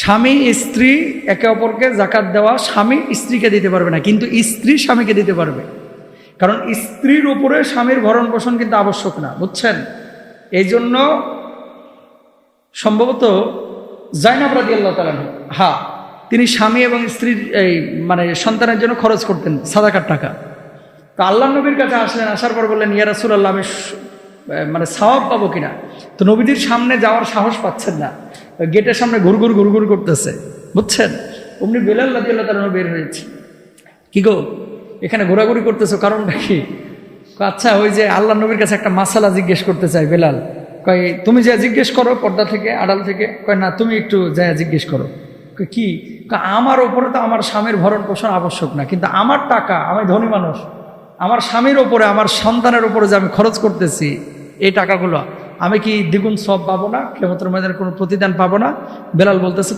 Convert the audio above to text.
স্বামী স্ত্রী একে অপরকে যাকাত দেওয়া স্বামী স্ত্রীকে দিতে পারবে না, কিন্তু স্ত্রী স্বামীকে দিতে পারবে। কারণ স্ত্রীর উপরে স্বামীর ভরণ পোষণ কিন্তু আবশ্যক না, বুঝছেন? এই জন্য সম্ভবত জাইনাব রাদিয়াল্লাহু তাআলা আনহা, তিনি স্বামী এবং স্ত্রীর মানে সন্তানের জন্য খরচ করতেন সাদাকার টাকা। তো আল্লাহ নবীর কাছে আসলেন, আসার পর বললেন, ইয়া রাসূলুল্লাহ, আমি মানে সওয়াব পাবো কিনা? তো নবীজির সামনে যাওয়ার সাহস পাচ্ছেন না, গেটের সামনে ঘুরঘুর করতেছে, বুঝছেন? অমনি বেলাল রাদিয়াল্লাহু তাআলা বের হয়েছে, কি গো এখানে ঘোরাঘুরি করতেছো, কারণটা কি? আচ্ছা, ওই যে আল্লাহ নবীর কাছে একটা মাসালা জিজ্ঞেস করতে চাই। বেলাল কয়, তুমি যা জিজ্ঞেস করো পর্দা থেকে, আড়াল থেকে। কয়, না, তুমি একটু যা জিজ্ঞেস করো। কি? আমার ওপরে তো আমার স্বামীর ভরণ পোষণ আবশ্যক না, কিন্তু আমার টাকা, আমি ধনী মানুষ, আমার স্বামীর ওপরে, আমার সন্তানের ওপরে যে আমি খরচ করতেছি, এই টাকাগুলো আমি কি দ্বিগুণ সওয়াব পাবো না? কিয়ামতের ময়দানে কোনো প্রতিদান পাবো না? বেলাল বলতেছে,